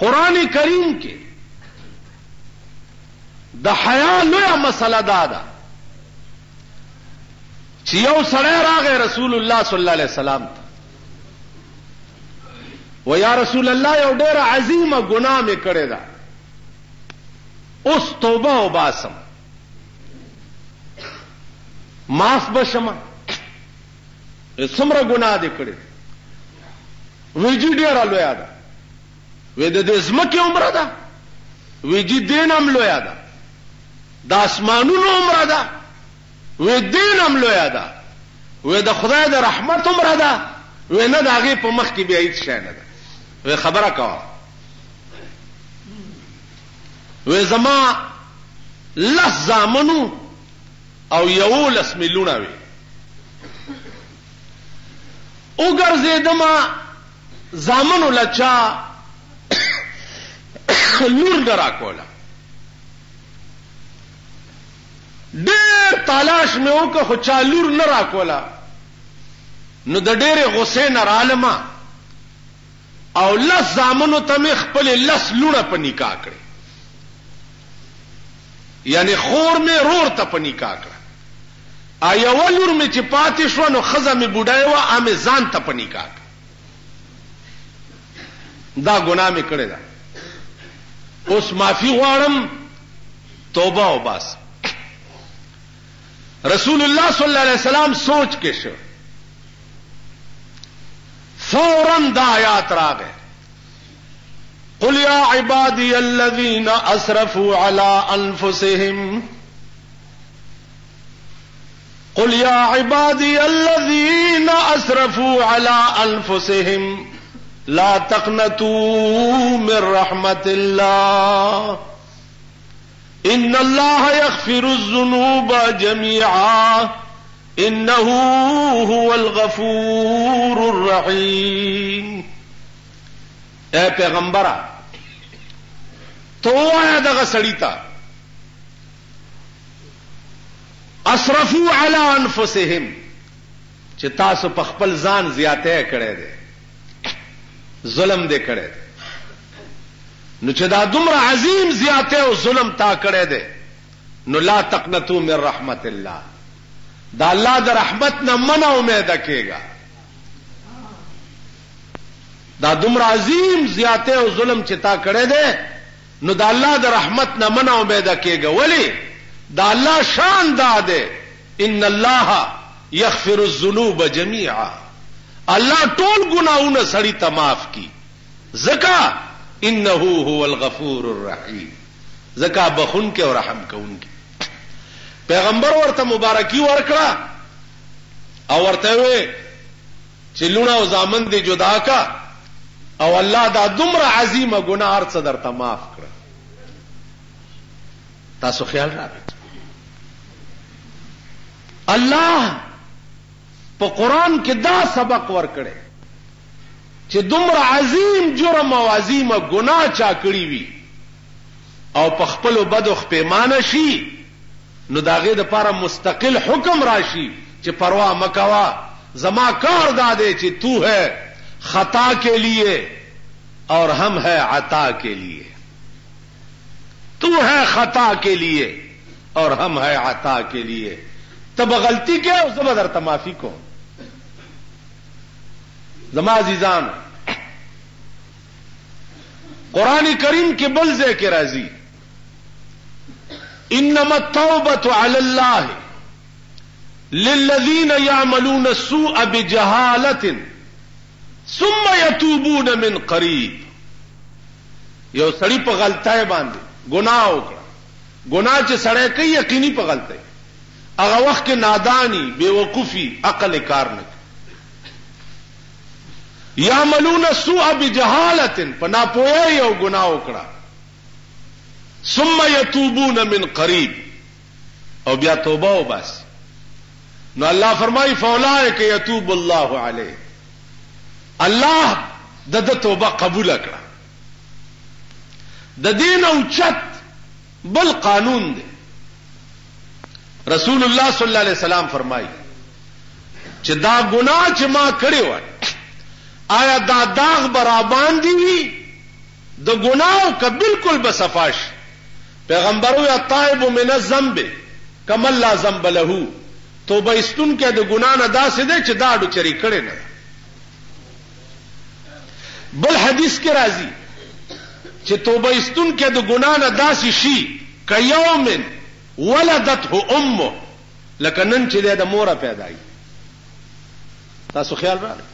قرآن کریم کې د حیا لویه مسله دا چې یو سړی راغی رسول الله صلی الله علیه وسلم ته و یا رسول الله یو ډېره عظیمه ګناه مې کړې ده، اوس توبه وباسم، معاف بشم. څومره ګناه دې کړې؟ ویجی ډېره لویه ده. وې د دې ځمکې عمره ده؟ ویجی دین هم لویه ده. د اسمانونو عمره ده؟ وې دین هم لویه ده. وې د خدای د رحمت عمره ده؟ وې نه، د هغې په مخ کې بیا هیڅ شی نه ده. وې خبره کوه. وې زما 10 زامنو او 11 میلیونه وي. وګرځېدمه زامنو لچا لور نه راکوله. ډېر تلاش مې وکړ خو چا لور نه راکوله. نو د ډېرې غصې نه رالمه او 10 زامنو ته مې خپلې 10 لوڼه په نکاح کړې، یعنی خور مې رور ته په نکاح کړه. یوه لور مې چې پاتې شوه نو ښځه مې بوډۍ وه، هغه مې ځان ته په نکاح کړه. دا ګناه مې کړې ده. اوس معافي غواړم، توبه وباسم. رسول الله صلی الله علیه وسلم سوچ کې شو، فوراً دا آیات راغې، قل یا عبادی الذین اسرفوا علی انفسهم، قل یا عبادی الذین اسرفوا علی انفسهم لا تقنطوا من رحمت اللہ ان اللہ یغفر الذنوب جميعا انه هو الغفور الرحیم. اے پیغمبرہ تو آیا دغه سړی ته اسرفوا علی انفسهم چې تاسو په خپل ځان زیاته کړی دی، ظلم دې کړی دی. نو چې دا دومره عظیم زیاته او ظلم تا کړی دی نو لا تقنطوا من رحمت الله، دا الله د رحمت نه منه امیده کېږه. دا دومره عظیم زیاته او ظلم چې تا کړی دی نو دا الله د رحمت نه منه امیده کېږه. ولی؟ دا الله شان دا دی، ان الله یغفر الذنوب جميعا، الله ټول ګناہوں سړی ته معاف کی. ځکه انه هو الغفور الرحیم، ځکه بخون کې او رحم کوونکی. پیغمبر ورته مبارکی ورکړه او ورته وی چې لونه او زامن دې جدا کا او الله دا دومره عظیمه ګناه هر څه درته معاف کړ. تاسو خیال راوړئ، الله په قرآن کې دا سبق ورکړي چې دومره عظیم جرم او عظیمه ګناه چا کړی وي او په خپلو بدو پیمانه شي نو دا غي د پاره مستقل حکم راشي چې پروا مکوا، زما کار دا دی چې تو ہے خطا کے لیے اور ہم ہے عطا کے لیے، تو ہے خطا کے لیے اور ہم ہے عطا کے لیے. تب غلطی کیا اس زما درته معافی کو. زما عزیزان قرآن کریم کے بل ځای کې راځي انما التوبة على الله للذين يعملون السوء بجهالة ثم يتوبون من قريب. یو سړی په غلطای باندې ګناه وکړه، ګناه چې سړی کوي یقیني په غلطای، هغه وخت کې نادانی بیوقوفی عقل کار نه کوي. یعملون السوء بجهالة په ناپوهۍ یو ګناه وکړه، ثم يتوبون من قریب او بیا توبه وباسي. نو الله فرمایي فاولئک یتوب الله علیه، الله د توبه قبول کړه. د دین او چت بل قانون دی. رسول الله صلی الله علیه وسلم فرمایي چې دا ګناه چې ما کړی و آیا دا داغ برابر دی وی د ګناو ک بالکل بصفاش پیغمبر وی الطائب من الذنب کما لا ذنب له توبه استون کې د ګنا نه داسې ده چې دا اډو چری کړي نه. بل حدیث کې راځي چې توبه استون کې د ګنا نه داسې شي کيوم ولدته امه لکه نن چې د موره پیدا ای. تاسو خیال راغلی